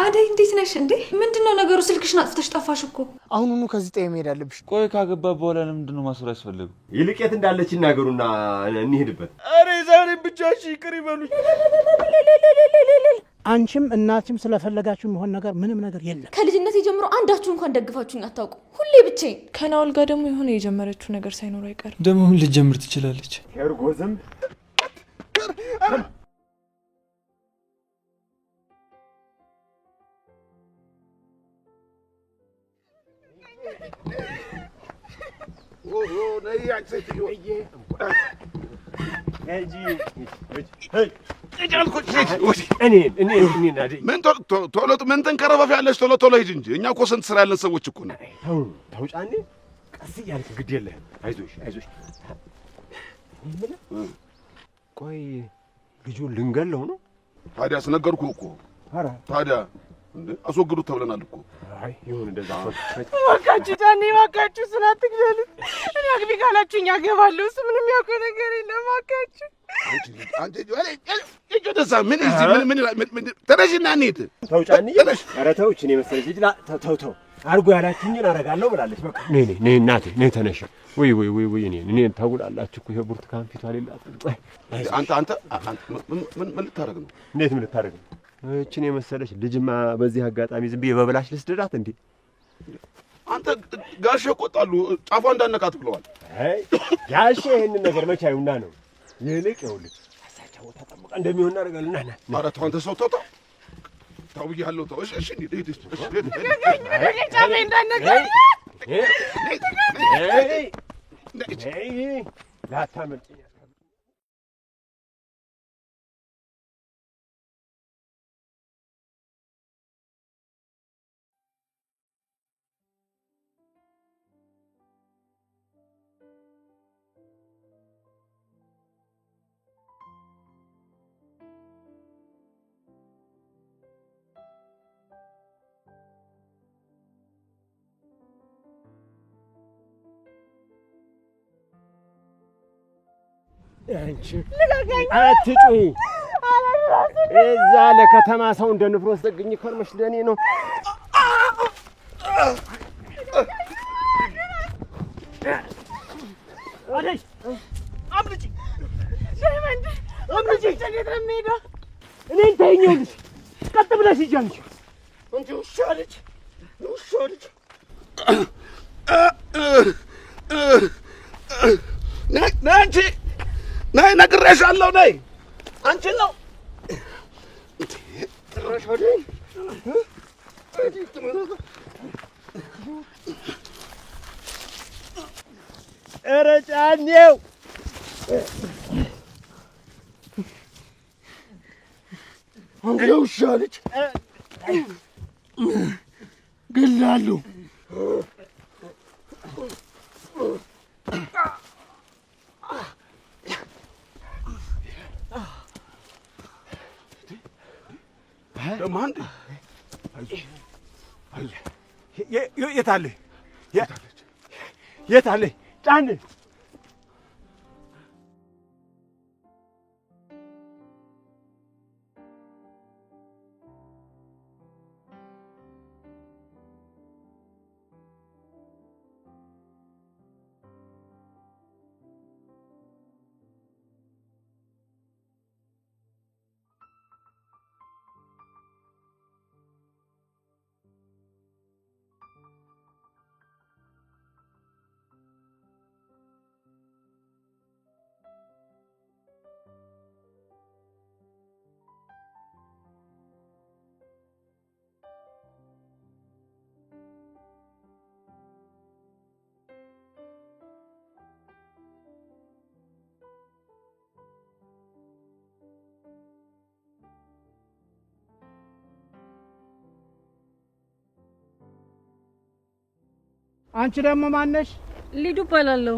አደይ እንዴት ነሽ እንዴ? ምንድነው ነገሩ? ስልክሽን አጥፍተሽ ጠፋሽ እኮ። አሁኑኑ ከዚህ ጠይ መሄድ አለብሽ። ቆይ ካገባ በኋላ ለምንድነው ማስወር ያስፈልገው? ይልቄት እንዳለች ይናገሩና እንሂድበት። አሬ ዛሬ ብቻሽ ይቅር ይበሉኝ። አንቺም እናትም ስለፈለጋችሁ የሚሆን ነገር ምንም ነገር የለም። ከልጅነት ጀምሮ አንዳችሁ እንኳን ደግፋችሁኝ አታውቁ። ሁሌ ብቻዬን። ከናውል ጋር ደግሞ የሆነ የጀመረችው ነገር ሳይኖር አይቀርም። ደግሞ ምን ልጀምር ትችላለች? እርጎዝም ምን ተንከረፈፊያለሽ? ቶሎ ሂጂ እንጂ እኛ እኮ ስንት ስራ ያለን ሰዎች እኮ ነን። ተው ጫኔ፣ ቀስ እያልክ ግድ የለህም። አይዞሽ። ቆይ ልጁን ልንገለው ነው? ታዲያ አስነገርኩህ እኮ። ታዲያ እንዴ አስወግዱት ተብለናል እኮ። አይ ይሁን እንደዛ። እባካችሁ ጫኔ፣ እባካችሁ ስላትግደሉት። እኔ አግቢ ካላችሁኝ አገባለሁ። እሱ ምንም ያውቀው ነገር የለም። እባካችሁ አንቺ ደሳ ምን ተነሽና እንሂድ። ተው ጫኔ። ኧረ ተው። እኔ መሰለሽ ልጅ ተው አርጎ ያላችሁኝን አደርጋለሁ ብላለች። በቃ ነይ እናቴ ነይ ተነሽ። ወይ እኔ ታውላላችሁ እኮ ይሄ ብርቱካን ፊቷ ሌላት። አንተ ምን ልታረግ ነው? እንዴት ምን ልታረግ ነው? እቺን የመሰለች ልጅማ በዚህ አጋጣሚ ዝም ብዬ በበላሽ ልስደዳት እንዴ? አንተ ጋሼ ቆጣሉ ጫፏ እንዳነካት ብለዋል። አይ ጋሼ ይሄን ነገር መቼ አይውና ነው። ይልቅ ይኸውልህ አሳቻ ቦታ ጠብቃ እንደሚሆን እናደርጋለን። ና ኧረ ተው አንተ ሰው ተው ብዬሃለሁ። ተው እሺ እንሂድ። ጫኔ እንዳነገር ላታመልጥኝ። አንቺ አትጩሂ። እዛ ለከተማ ሰው እንደ ንፍሮ አስጠግኝ ከርመሽ ለኔ ነው። አደይ አምልጪ፣ እኔን ተይኝ። ቀጥ ብለሽ ሂጂ አንቺ ውሻ ልጅ። ነይ አንቺ ነይ፣ ነግሬሻለሁ። ነይ አንቺን ነው ጭራሽ ወዲህ ኧረ ጫኔው አንተ ውሻ ልጅ ገላለሁ። ደማንድ የት አለ ጫኔ? አንቺ ደግሞ ማነሽ? ሊዱ እባላለሁ።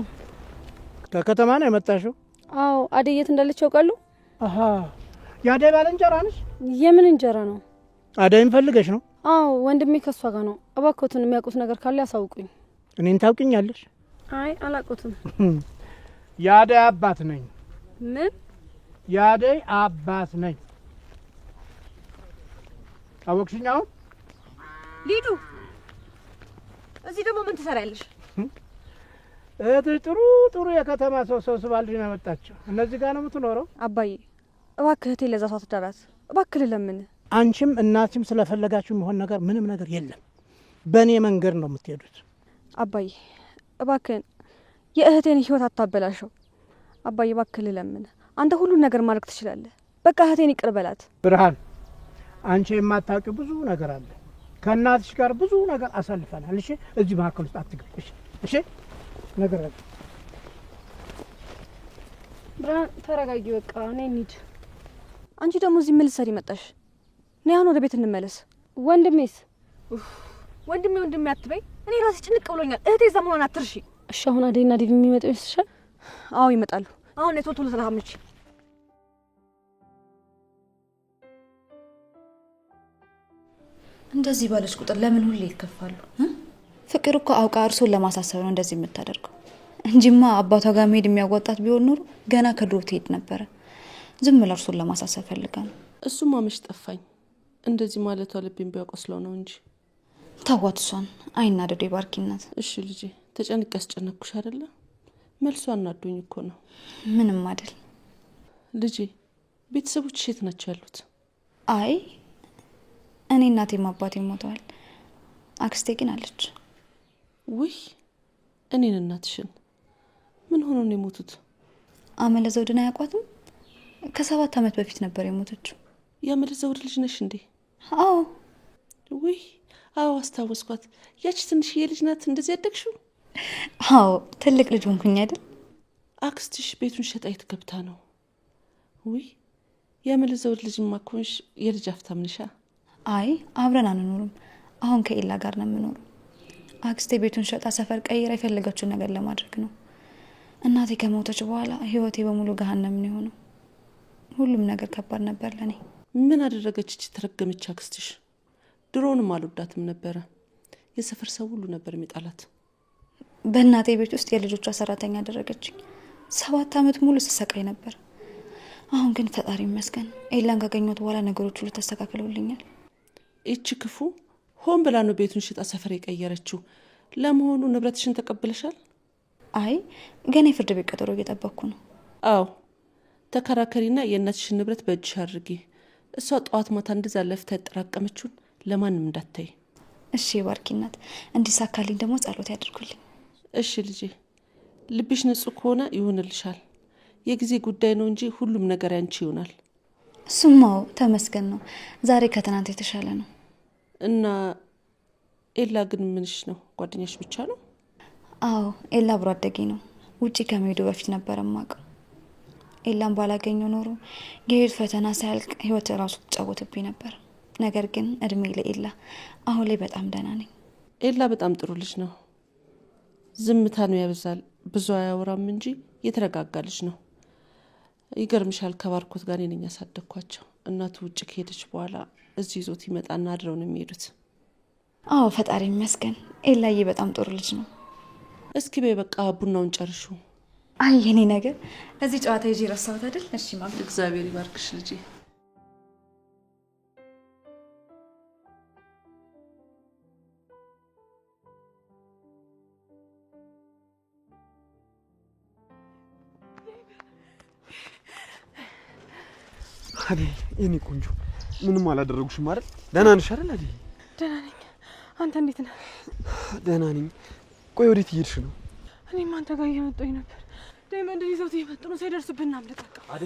ከከተማ ነው የመጣሽው? አዎ። አደይ የት እንዳለች ያውቃሉ? አሃ፣ የአደይ ባልንጀራ ነሽ? የምን እንጀራ ነው? አደይን ፈልገሽ ነው? አዎ፣ ወንድሜ ከሷ ጋር ነው። እባክዎትን የሚያውቁት ነገር ካለ ያሳውቁኝ። እኔን ታውቂኛለሽ? አይ አላውቁትም። የአደይ አባት ነኝ። ምን? የአደይ አባት ነኝ። አወቅሽኝ? አሁን ሊዱ እዚህ ደግሞ ምን ትሰሪያለሽ? ጥሩ የከተማ ሰው ስባልሽ ነው ያመጣችው። እነዚህ ጋር ነው የምትኖረው? አባዬ እባክህ እህቴ ለዛ ሰው አትዳራት እባክህ ልለምን። አንቺም እናትሽም ስለፈለጋችሁ የሚሆን ነገር ምንም ነገር የለም። በእኔ መንገድ ነው የምትሄዱት። አባዬ እባክህን የእህቴን ህይወት አታበላሸው። አባዬ እባክህ ልለምን። አንተ ሁሉን ነገር ማድረግ ትችላለህ። በቃ እህቴን ይቅር በላት። ብርሃን አንቺ የማታውቂው ብዙ ነገር አለ። ከእናትሽ ጋር ብዙ ነገር አሳልፈናል። እሺ እዚህ መካከል ውስጥ አትግቢ። እሺ ነገር አለ። ብርሃን ተረጋጊ። በቃ ነይ እንሂድ። አንቺ ደግሞ እዚህ ምን ልትሰሪ መጣሽ? ነይ አሁን ወደ ቤት እንመለስ። ወንድሜስ? ወንድሜ አትበይ። እኔ ራሴ ጭንቅ ብሎኛል። እህቴ እዛ መሆኗን አትርሺ። እሺ አሁን አደይና ዲቪ የሚመጡ ይመስልሻል? አዎ ይመጣሉ። አሁን ቶሎ ተራምጪ። እንደዚህ ባለች ቁጥር ለምን ሁሌ ይከፋሉ? ፍቅር እኮ አውቃ እርሶን ለማሳሰብ ነው እንደዚህ የምታደርገው እንጂማ አባቷ ጋር መሄድ የሚያዋጣት ቢሆን ኖሮ ገና ከድሮ ትሄድ ነበረ። ዝም ብላ እርሶን ለማሳሰብ ፈልጋ ነው። እሱማ መች ጠፋኝ። እንደዚህ ማለቷ ልቤን ቢያቆስለው ነው እንጂ። ታዋት እሷን አይናደዱ የባርኪናት። እሺ ልጄ ተጨንቄ ያስጨነኩሽ አይደለ? መልሷ አናዶኝ እኮ ነው። ምንም አይደል ልጄ። ቤተሰቦች የት ናቸው ያሉት? አይ እኔ እናቴም አባቴም ሞተዋል። አክስቴ ግን አለች። ውይ እኔን እናትሽን ምን ሆኖ ነው የሞቱት? አመለ ዘውድን አያውቋትም? ከ7 ዓመት በፊት ነበር የሞተችው። የአመለ ዘውድ ልጅ ነሽ እንዴ? አዎ። ውይ አዎ አስታወስኳት። ያቺ ትንሽዬ ልጅ ናት እንደዚህ ያደግሽው? አዎ ትልቅ ልጅ ሆንኩኝ አይደል? አክስትሽ ቤቱን ሸጣ የት ገብታ ነው? ውይ የአመለ ዘውድ ልጅማ ኮንሽ የልጅ አፍታም ነሻ? አይ አብረን አንኖርም። አሁን ከኤላ ጋር ነው የምኖረው። አክስቴ ቤቱን ሸጣ ሰፈር ቀይራ የፈለገችውን ነገር ለማድረግ ነው። እናቴ ከሞተች በኋላ ህይወቴ በሙሉ ገሃነም ነው የሆነው። ሁሉም ነገር ከባድ ነበር ለኔ። ምን አደረገች እቺ ተረገመች አክስትሽ? ድሮንም አልወዳትም ነበረ። የሰፈር ሰው ሁሉ ነበር የሚጣላት። በእናቴ ቤት ውስጥ የልጆቿ ሰራተኛ አደረገችኝ። 7 ዓመት ሙሉ ስሰቃይ ነበር። አሁን ግን ፈጣሪ ይመስገን ኤላን ካገኘሁት በኋላ ነገሮች ሁሉ ተስተካክለውልኛል። እቺ ክፉ ሆን ብላ ነው ቤቱን ሽጣ ሰፈር የቀየረችው። ለመሆኑ ንብረትሽን ተቀብለሻል? አይ ገና የፍርድ ቤት ቀጠሮ እየጠበቅኩ ነው። አዎ ተከራከሪና የእናትሽን ንብረት በእጅሽ አድርጊ። እሷ ጠዋት ማታ እንደዛ ለፍታ ያጠራቀመችውን ለማንም እንዳታይ። እሺ ባርኪናት፣ እንዲሳካልኝ ደግሞ ጸሎት ያድርጉልኝ። እሺ ልጄ፣ ልብሽ ንጹህ ከሆነ ይሆንልሻል። የጊዜ ጉዳይ ነው እንጂ ሁሉም ነገር ያንቺ ይሆናል። እሱማው ተመስገን ነው። ዛሬ ከትናንት የተሻለ ነው። እና ኤላ ግን ምንሽ ነው? ጓደኛሽ ብቻ ነው? አዎ ኤላ አብሮ አደጌ ነው። ውጪ ከመሄዱ በፊት ነበር የማውቀው። ኤላን ባላገኘው ኖሮ የህይወት ፈተና ሳያልቅ ህይወት ራሱ ተጫወተብኝ ነበር። ነገር ግን እድሜ ለኤላ አሁን ላይ በጣም ደህና ነኝ። ኤላ በጣም ጥሩ ልጅ ነው። ዝምታ ነው ያበዛል፣ ብዙ አያወራም እንጂ የተረጋጋ ልጅ ነው። ይገርምሻል፣ ከባርኮት ጋር እኔ ነኝ ያሳደግኳቸው። እናቱ ውጭ ከሄደች በኋላ እዚህ ይዞት ይመጣና አድረው ነው የሚሄዱት። አዎ ፈጣሪ ይመስገን። ኤላዬ በጣም ጥሩ ልጅ ነው። እስኪ በይ በቃ ቡናውን ጨርሹ። አይ የኔ ነገር እዚህ ጨዋታ ይዤ ረሳሁት አይደል? እሺ ማም፣ እግዚአብሔር ይባርክሽ ልጄ። አዴ የኔ ቆንጆ ምንም አላደረጉሽም አይደል? ደህና ነሽ አይደል? አዴ ደህና ነኝ። አንተ እንዴት ነህ? ደህና ነኝ። ቆይ ወዴት እየሄድሽ ነው? እኔም አንተ ጋር እየመጣሁኝ ነበር። ዳይመንድን ይዘውት እየመጡ ነው። ሳይደርስብን እናምልጥ። አዴ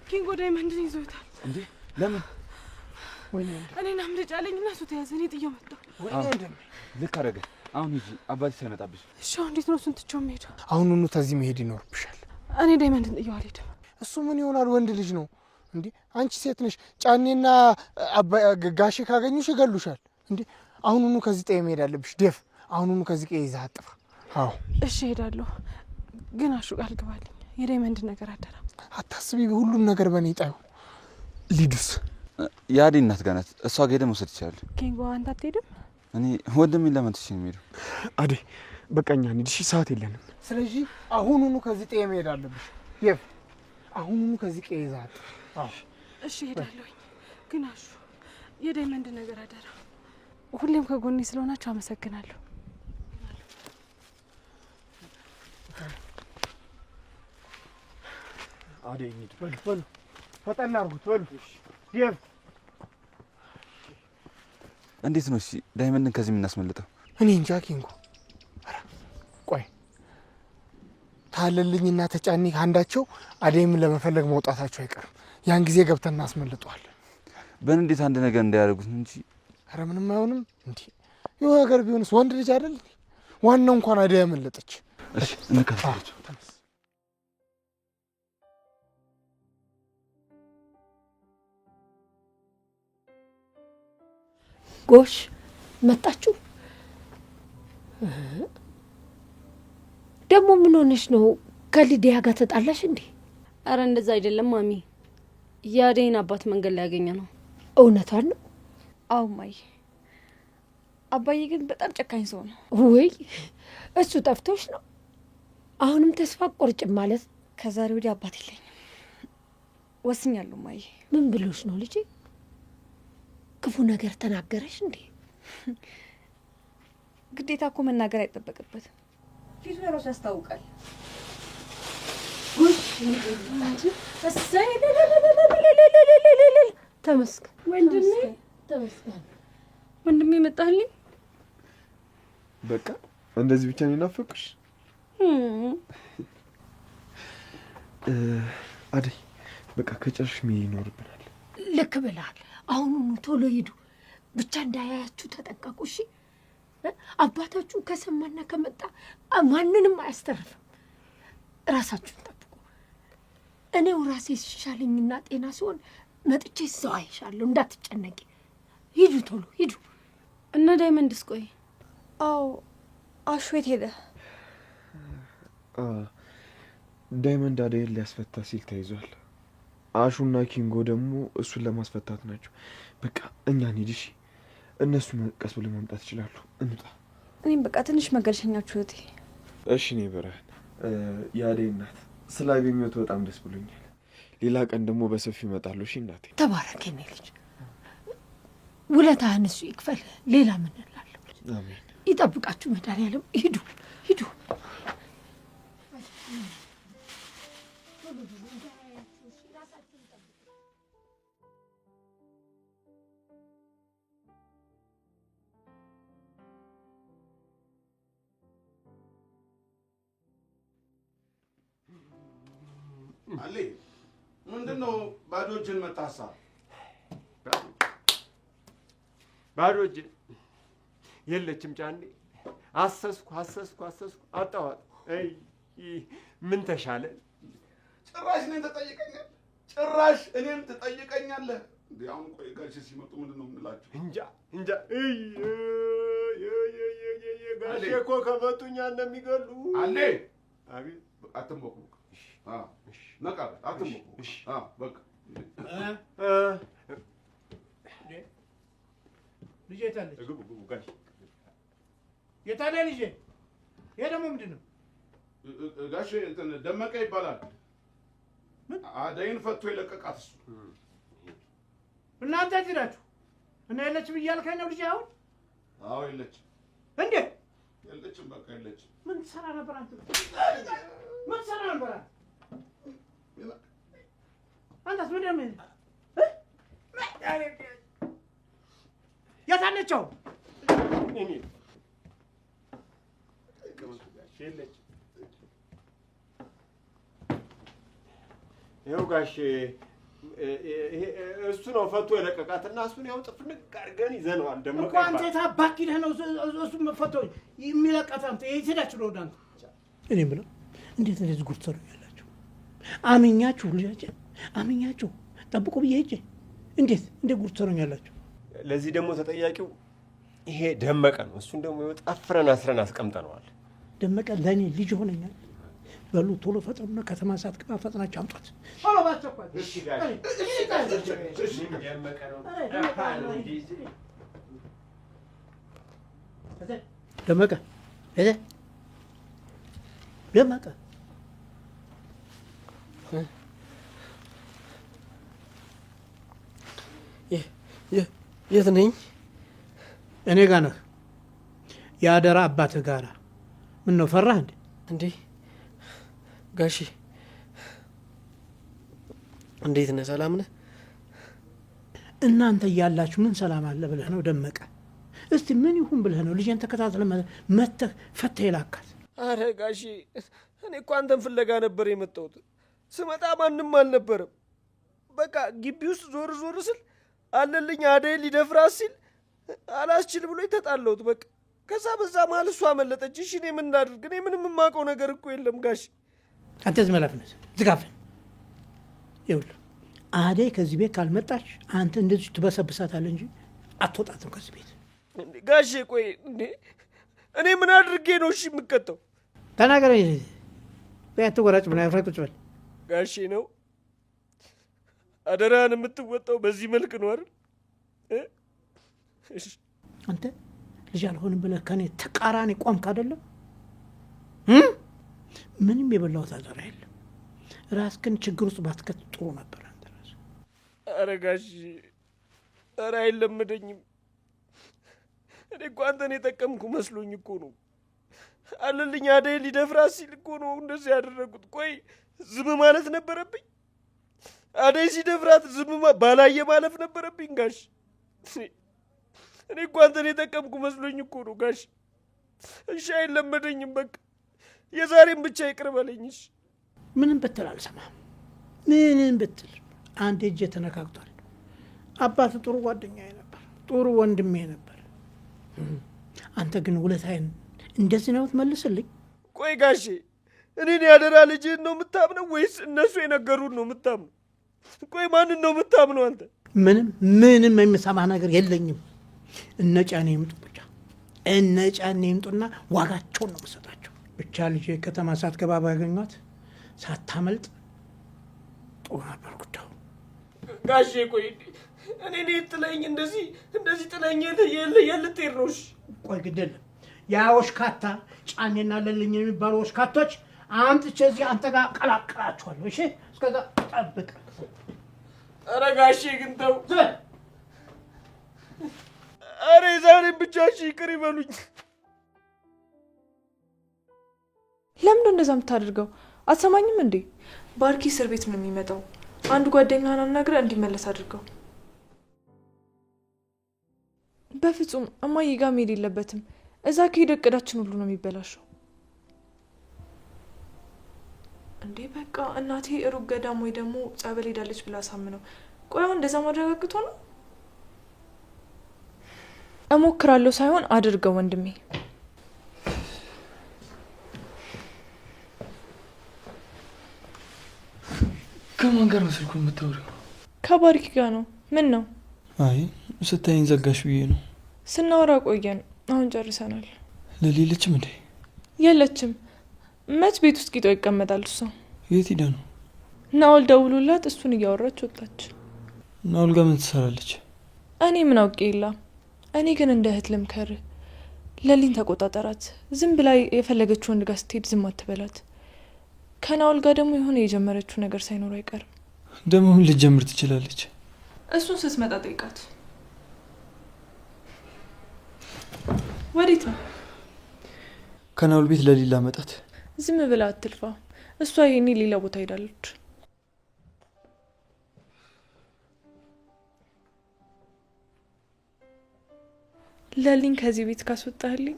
ኪንጎ ዳይመንድን ይዘውታል። እንዴ ለምን? ወይኔ እኔን አምልጭ አለኝና እሱ ተያዘ። እኔ ጥዬው መጣሁ። ወይኔ ልክ አደረገ። አሁን ሂጂ፣ አባቴ ሳይመጣብሽ። እሺ አሁን እንዴት ነው እሱን ትቼው የምሄደው? አሁኑኑ ተዚህ መሄድ ይኖርብሻል። እኔ ዳይመንድን ጥዬው አልሄድም። እሱ ምን ይሆናል? ወንድ ልጅ ነው እንዴ? አንቺ ሴት ነሽ። ጫኔና ጋሼ ካገኙሽ ይገሉሻል እንዴ? አሁኑኑ ከዚህ ጠይ መሄድ አለብሽ። ደፍ አሁኑኑ ከዚህ ቀይ ይዘህ አጥፋ። አዎ እሺ ሄዳለሁ። ግን አሹ ቃል ግባልኝ፣ የዳይመንድ ነገር አደራ። አታስቢ፣ ሁሉም ነገር በእኔ ጣዩ። ሊዱስ የአዴ እናት ጋር ናት። እሷ ጋር ሄደን መውሰድ ይችላል። ኪንጎ አንተ አትሄድም? እኔ ወንድሜን ለመንትሽ ነው የሚሄደው። አዴ በቃኛ እንሂድ። እሺ ሰዓት የለንም። ስለዚህ አሁኑኑ ከዚህ ጠይ መሄድ አለብሽ። ደፍ አሁኑኑ ከዚህ ቀይ ይዘህ አጥፋ። አዎ እሺ ሄዳለሁኝ። ግን አሹ የዳይመንድ ነገር አደራ። ሁሌም ከጎኔ ስለሆናችሁ አመሰግናለሁ። አደይ እንሂድ። በሉ ፈጠን አድርጉት። በሉ ዴቭ። እንዴት ነው እሺ ዳይመንድን ከዚህ የምናስመልጠው? እኔ እንጃ ኪንጎ። ቆይ ታለልኝና ተጫኒ አንዳቸው አደይም ለመፈለግ መውጣታቸው አይቀርም። ያን ጊዜ ገብተን እናስመልጠዋለን። በእንዴት አንድ ነገር እንዳያደርጉት እንጂ። ኧረ ምንም አይሆንም። እንዲህ የሆነ ነገር ቢሆንስ? ወንድ ልጅ አይደል? ዋናው እንኳን አደይ ያመለጠች። እሺ እንከታተላቸው። ጎሽ መጣችሁ። ደግሞ ምን ሆነሽ ነው? ከሊዲያ ጋር ተጣላሽ እንዴ? አረ እንደዛ አይደለም ማሚ። የአደይን አባት መንገድ ላይ ያገኘ ነው። እውነቷን ነው? አዎ ማይ። አባዬ ግን በጣም ጨካኝ ሰው ነው። ወይ እሱ ጠፍቶሽ ነው? አሁንም ተስፋ ቆርጭም ማለት? ከዛሬ ወዲህ አባት የለኝም ወስኛለሁ ማይ። ምን ብሎሽ ነው ልጄ? ክፉ ነገር ተናገረሽ እንዴ? ግዴታ እኮ መናገር አይጠበቅበትም። ፊቱ ራሱ ያስታውቃል። ተመስገን ወንድሜ፣ ተመስገን ወንድሜ መጣልኝ። በቃ እንደዚህ ብቻ ነው የናፈቅሽ? አደይ በቃ ከጨርሽ መሄድ ይኖርብናል። ልክ ብለሃል። አሁኑኑ ቶሎ ሂዱ። ብቻ እንዳያያችሁ ተጠንቀቁ። እሺ? አባታችሁ ከሰማና ከመጣ ማንንም አያስተርፍም። ራሳችሁን ጠብቁ። እኔው ራሴ ሲሻለኝና ጤና ሲሆን መጥቼ ሰው አይሻለሁ። እንዳትጨነቂ። ሂዱ፣ ቶሎ ሂዱ። እና ዳይመንድስ? ቆይ አዎ፣ አሹ የት ሄደ? ዳይመንድ አደይን ሊያስፈታ ሲል ተይዟል። አሹና ኪንጎ ደግሞ እሱን ለማስፈታት ናቸው። በቃ እኛ እንሂድ። እሺ? እነሱ ቀስ ብለው መምጣት ይችላሉ። እንውጣ። እኔም በቃ ትንሽ መገለሸኛችሁ እህቴ። እሺ። እኔ ብርሃን የአደይ እናት ስላገኘሁት በጣም ደስ ብሎኛል። ሌላ ቀን ደግሞ በሰፊው እመጣለሁ። እሺ እናቴ? ተባረክ የኔ ልጅ። ውለታህን እሱ ይክፈል። ሌላ ምን እላለሁ? አሜን። ይጠብቃችሁ መድኃኒዓለም። ሂዱ፣ ሂዱ። አሌ ምንድን ነው ባዶ እጅን መጣሳ? ባዶ እጅን የለችም ጫኔ። አሰስኩ አጣኋት። ምን ተሻለ? ጭራሽ እኔን ትጠይቀኛለህ? እንዴ አሁን ቆይ ጋሼ ሲመጡ ምንድን ነው የምንላቸው? እንጃ። ጋሼ እኮ ከመጡ እኛን ነው የሚገሉ። አሌ አቤት። አትንቦቅቦቅ። ነቃ አትንቦቅቦቅ። በቃ ልጄ የታለች? የታለ ልጄ? ይሄ ደግሞ ምንድን ነው? ጋሼ እንትን ደመቀ ይባላል። አደይን ፈቶ የለቀቃት እሱ። እናንተ እዚህ ናችሁ? እና የለችም እያልከኝ ነው ልጄ? አሁን አዎ የለችም። እንዴ የለችም? በቃ የለችም። ምን ትሰራ ነበር አንተ? ምን ትሰራ ነበር አንተ? አንተስ ምንድን ነው? የት አለችው? ይኸው ጋሼ እሱ ነው ፈቶ የለቀቃትና እሱን ያው ጥፍንቅ አድርገን ይዘነዋል። ደመቀ እኮ አንተ የታባክ ሂደህ ነው እሱን ፈቶ የሚለቀት? አንተ የት ሄዳችሁ ነው? ወደ አንተ እኔ የምለው እንዴት እንደዚህ ጉድ ትሰሩኛላችሁ? አምኛችሁ ልጃችን አምኛችሁ ጠብቁ ብዬ ሂጅ እንዴት ጉድ ትሰሩኛላችሁ? ለዚህ ደግሞ ተጠያቂው ይሄ ደመቀ ነው። እሱን ደግሞ ጠፍረን አስረን አስቀምጠነዋል። ደመቀ ለእኔ ልጅ ሆነኛል። በሉ ቶሎ ፈጥኑና ከተማ ሳትገባ ፈጥናችሁ አምጧት። ቶሎ ባቸኳል። እሺ ጋር እሺ ደመቀ ነው። ደመቀ ደመቀ የት ነኝ? እኔ ጋር ነህ። የአደራ አባትህ ጋራ። ምን ነው ፈራህ እንዴ? እንዴ ጋሺ እንዴት ነህ? ሰላም ነህ? እናንተ እያላችሁ ምን ሰላም አለ ብለህ ነው ደመቀ? እስቲ ምን ይሁን ብለህ ነው ልጄን ተከታትለ መተህ ፈተህ የላካት? አረ ጋሺ እኔ እኮ አንተን ፍለጋ ነበር የመጣሁት። ስመጣ ማንም አልነበረም። በቃ ግቢ ውስጥ ዞር ዞር ስል አለልኝ አደይ ሊደፍራት ሲል አላስችል ብሎ ተጣለሁት። በቃ ከዛ በዛ መሀል እሷ አመለጠች። እሺ እኔ ምን ላድርግ? እኔ ምንም የማውቀው ነገር እኮ የለም ጋሺ። አንተ ዝም ብለህ ዝጋፈን። ይኸውልህ አደይ ከዚህ ቤት ካልመጣች አንተ እንደዚህ ትበሰብሳታለህ እንጂ አትወጣትም ከዚህ ቤት። ጋሼ ቆይ እንዴ እኔ ምን አድርጌ ነው እሺ የምቀጣው? ተናገረ። በያት ወራጭ ምን አፍራ ቁጭ በል ጋሼ ነው አደራን የምትወጣው በዚህ መልክ ነው አይደል? እሺ አንተ ልጅ አልሆንም ብለህ ከኔ ተቃራኒ ቆምክ አይደለም? ምንም የበላሁት አደራ የለም። ራስህን ችግር ውስጥ ባትከት ጥሩ ነበር። አንተ ራስህ ኧረ ጋሼ ኧረ አይለመደኝም። እኔ እኮ አንተን የጠቀምኩ መስሎኝ እኮ ነው። አለልኝ አደይ ሊደፍራት ሲል እኮ ነው እንደዚህ ያደረጉት። ቆይ ዝም ማለት ነበረብኝ? አደይ ሲደፍራት ዝም ባላየ ማለፍ ነበረብኝ ጋሽ? እኔ እኮ አንተን የጠቀምኩ መስሎኝ እኮ ነው ጋሽ። እሺ አይለመደኝም። በቃ የዛሬም ብቻ ይቅር በለኝሽ። ምንም ብትል አልሰማም። ምንም ብትል አንድ እጄ ተነካክቷል። አባት ጥሩ ጓደኛዬ ነበር፣ ጥሩ ወንድሜ ነበር። አንተ ግን ውለታዬን እንደዚህ ነው ትመልስልኝ? ቆይ ጋሼ እኔን ያደራ ልጅህን ነው የምታምነው ወይስ እነሱ የነገሩን ነው የምታምነው? ቆይ ማንን ነው የምታምነው አንተ? ምንም የምሰማ ነገር የለኝም። እነ ጫኔ ይምጡ ብቻ፣ እነ ጫኔ ይምጡና ዋጋቸውን ነው የምሰጣቸው። ብቻ ልጄ ከተማ ሳትገባ ባገኟት ሳታመልጥ ጥሩ ነበር ጉዳዩ። ጋሼ ቆይ እኔ ጥለኝ እንደዚህ ጥለኝ የልትሄድ ነው? እሺ ቆይ ግድ የለም ያ ወሽካታ ጫኔና ለልኝ የሚባሉ ወሽካቶች አምጥቼ እዚህ አንተ ጋር ቀላቅላቸዋለሁ። እሺ እስከዛ ጠብቅ። ኧረ ጋሼ ግን ተው። ኧረ የዛሬን ብቻ እሺ ይቅር ይበሉኝ። ለምንድን እንደዛ የምታደርገው? አትሰማኝም እንዴ? ባርኪ እስር ቤት ነው የሚመጣው። አንድ ጓደኛህን አናግረህ እንዲመለስ አድርገው። በፍጹም እማዬ ጋር መሄድ የለበትም። እዛ ከሄደ እቅዳችን ሁሉ ነው የሚበላሸው። እንዴ በቃ እናቴ ሩቅ ገዳም ወይ ደግሞ ጸበል ሄዳለች ብላ አሳምነው። ቆይ አሁን እንደዛ ማረጋግጦ ነው? እሞክራለሁ ሳይሆን አድርገው ወንድሜ። ከማን ጋር ነው ስልኩን የምታወሪው? ከባርኪ ጋር ነው። ምን ነው? አይ ስታይኝ ዘጋሽ ብዬ ነው። ስናወራ ቆየን። አሁን ጨርሰናል። ለሌለችም እንዴ? የለችም። መች ቤት ውስጥ ቂጦ ይቀመጣል እሷ። የት ሄዳ ነው? ናውል ደውሎላት እሱን እያወራች ወጣች። ናውል ጋር ምን ትሰራለች? እኔ ምን አውቄ የላ። እኔ ግን እንደ እህት ልምከር፣ ለሊን ተቆጣጠራት። ዝም ብላ የፈለገችው ወንድ ጋር ስትሄድ ዝም አትበላት። ከናውል ጋር ደግሞ የሆነ የጀመረችው ነገር ሳይኖር አይቀርም። ደግሞ ምን ልትጀምር ትችላለች? እሱን ስትመጣ ጠይቃት። ወዴት ነው? ከናውል ቤት ለሊላ መጣት። ዝም ብላ አትልፋ። እሷ ይሄኔ ሌላ ቦታ ሄዳለች። ለሊን ከዚህ ቤት ካስወጣህልኝ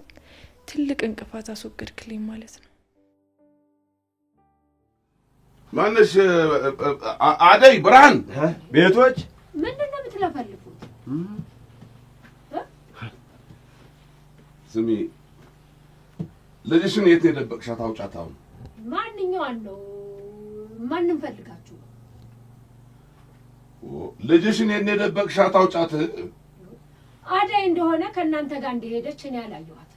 ትልቅ እንቅፋት አስወገድክልኝ ማለት ነው። ማነሽ? አደይ ብርሃን ቤቶች ምንድን ነው የምትለፈልፉት? ስሚ፣ ልጅሽን የት የደበቅሻት? አውጫት አሁን። ማንኛዋን ነው? ማንም ፈልጋችሁ? ልጅሽን የት የደበቅሻት? አውጫት። አደይ እንደሆነ ከእናንተ ጋር እንደሄደች እኔ አላየኋት።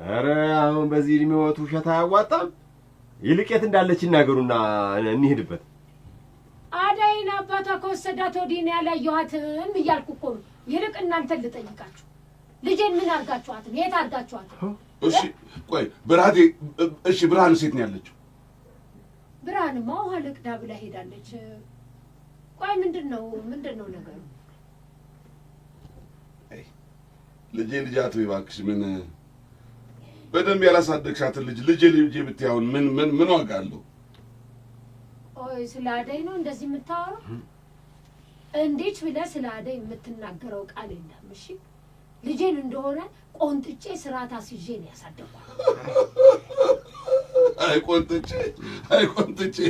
ኧረ አሁን በዚህ እድሜዎት ውሸት አያዋጣም። ይልቅ የት እንዳለች ይናገሩና እንሂድበት። አደይን አባቷ ከወሰዳት ወዲህ እኔ ያላየኋትም እያልኩ እኮ ነው። ይልቅ እናንተን ልጠይቃችሁ፣ ልጄን ምን አድርጋችኋትን? የት አድርጋችኋትን? እሺ ቆይ ብርሃኔ፣ እሺ ብርሃን ሴት ነው ያለችው? ብርሃንማ ውሃ ልቅዳ ብላ ሄዳለች። ቆይ ምንድን ነው ነገሩ? ልጄ አትበይ እባክሽ። ምን በደንብ ያላሳደግሻትን ልጄ ብትያውን ምን ዋጋ አለው? ቆይ ስለ አደይ ነው እንደዚህ የምታወራው? እንዴት ብለህ ስለ አደይ የምትናገረው ቃል የለም። እሺ ልጄን እንደሆነ ቆንጥጬ ስርዓት አስይዤ ነው ያሳደግኳት። አይቆንጥጬ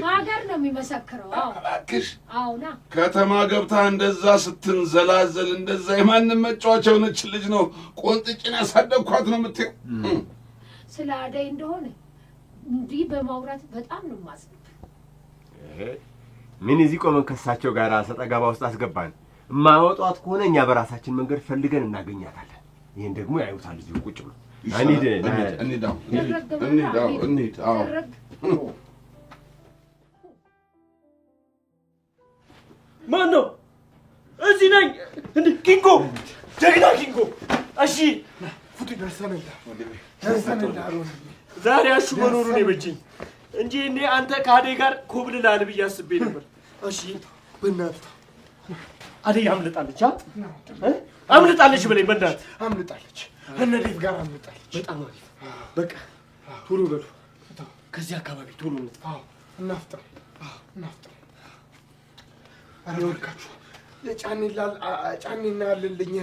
ሀገር ነው የሚመሰክረው። እባክሽ አዎና ከተማ ገብታ እንደዛ ስትንዘላዘል እንደዛ የማንም መጫወቻ የሆነች ልጅ ነው ቆንጥጬን ያሳደግኳት ነው የምትይው? ስለ አደይ እንደሆነ እንዲህ በማውራት በጣም ነው የማዝነው። ምን እዚህ ቆመን ከሳቸው ጋር ሰጠገባ ውስጥ አስገባን? ማወጣት ከሆነ እኛ በራሳችን መንገድ ፈልገን እናገኛታለን። ይሄን ደግሞ ያዩታል እዚህ ቁጭ ብሎ። እንሂድ። ማን ነው? እዚህ ነኝ። እንዴ ኪንጎ፣ ጀግና ኪንጎ። እሺ ፉቱ ደርሰናል። ዛሬ አሹ መኖሩ ነው የበጀኝ እንጂ እኔ አንተ ከአደይ ጋር ኮብልላል ብዬ አስቤ ነበር። እሺ በእናትህ አደይ አምልጣለች። አምልጣለች በለኝ። በእናትህ አምልጣለች። እነ ዴቭ ጋር አምልጣለች። በጣም አሪፍ። በቃ ቶሎ በሉ ከዚህ አካባቢ ቶሎ እንጥፋ። እናፍጥር። ኧረ እባካችሁ ጫኔና አለልኝ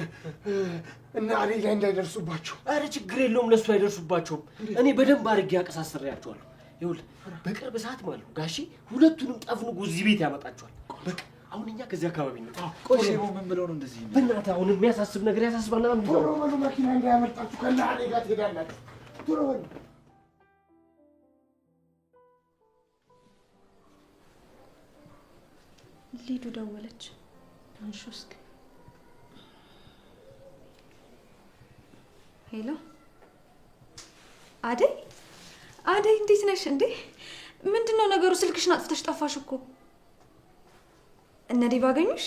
እና አደይ ላይ እንዳይደርሱባቸው። ኧረ ችግር የለውም፣ ለሱ አይደርሱባቸውም። እኔ በደንብ አድርጌ አቀሳስሬያቸዋለሁ። ይኸውልህ በቅርብ ሰዓት ማለት ነው ጋሼ ሁለቱንም ጠፍንጎ እዚህ ቤት ያመጣቸዋል። በቃ አሁን እኛ ከዚህ አካባቢ ነው። ቆይ ምን ብለው ነው እንደዚህ? በእናትህ አሁን የሚያሳስብ ነገር ያሳስባል። ቶሎ በሉ መኪና እንዳያመልጣችሁ፣ ከእነ አደይ ጋር ትሄዳላችሁ። ቶሎ በሉ። ሊዱ ደወለች። አንሹ እስኪ። ሄሎ አደይ፣ እንዴት ነሽ እንዴ? ምንድነው ነገሩ? ስልክሽን አጥፍተሽ ጠፋሽ እኮ። እነ ዴቭ አገኙሽ?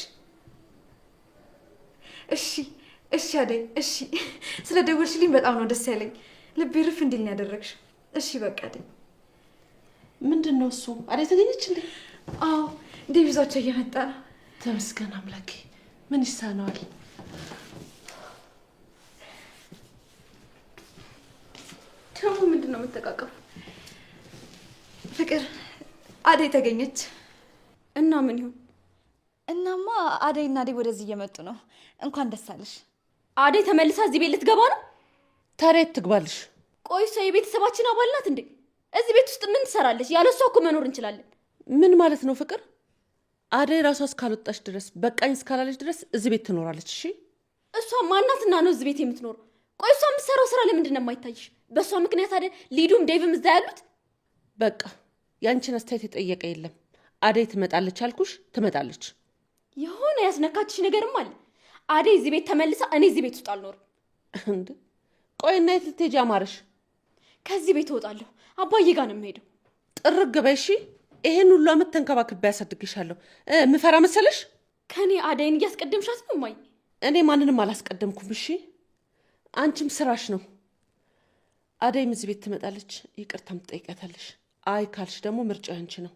እሺ አደይ፣ እሺ ስለ ደወልሽልኝ በጣም ነው ደስ ያለኝ። ልቤ ርፍ እንዲል ነው ያደረግሽ። እሺ በቃ አደይ። ምንድን ነው እሱ? አደይ ተገኘች እንዴ? አዎ ዴቭ ይዟቸው እየመጣ ነው። ተመስገን አምላኬ። ምን ይሳነዋል? ደግሞ ምንድን ነው የምትጠቃቀፉ? ፍቅር አደይ ተገኘች። እና ምን ይሁን? እናማ አደይና ዴቭ ወደዚህ እየመጡ ነው። እንኳን ደስ አለሽ። አደይ ተመልሳ እዚህ ቤት ልትገባ ነው? ታዲያ የት ትግባልሽ? ቆይ እሷ የቤተሰባችን አባል ናት እንዴ? እዚህ ቤት ውስጥ ምን ትሰራለች? ያለ እሷ እኮ መኖር እንችላለን። ምን ማለት ነው ፍቅር? አደይ ራሷ እስካልወጣች ድረስ በቃኝ እስካላለች ድረስ እዚህ ቤት ትኖራለች። እሺ እሷ ማናትና ነው እዚህ ቤት የምትኖረው? ቆይ እሷ የምትሰራው ስራ ለምንድን ነው የማይታይሽ? በእሷ ምክንያት አይደል ሊዱም ዴቭም እዛ ያሉት? በቃ ያንቺን አስተያየት የጠየቀ የለም። አደይ ትመጣለች አልኩሽ፣ ትመጣለች። የሆነ ያስነካችሽ ነገርም አለ። አደይ እዚህ ቤት ተመልሳ እኔ እዚህ ቤት ውስጥ አልኖርም። እንዴ ቆይ እና የት ልትሄጂ አማረሽ? ከዚህ ቤት እወጣለሁ። አባዬ ጋር ነው የምሄደው። ጥርግ በይ እሺ። ይሄን ሁሉ አመት ተንከባክቤ ያሳድግሻለሁ። ምፈራ መሰለሽ? ከኔ አደይን እያስቀደምሻት ነው ማይ? እኔ ማንንም አላስቀደምኩም። እሺ አንቺም ስራሽ ነው። አደይም እዚህ ቤት ትመጣለች፣ ይቅርታም ትጠይቂያታለሽ። አይ ካልሽ ደግሞ ምርጫው ያንቺ ነው።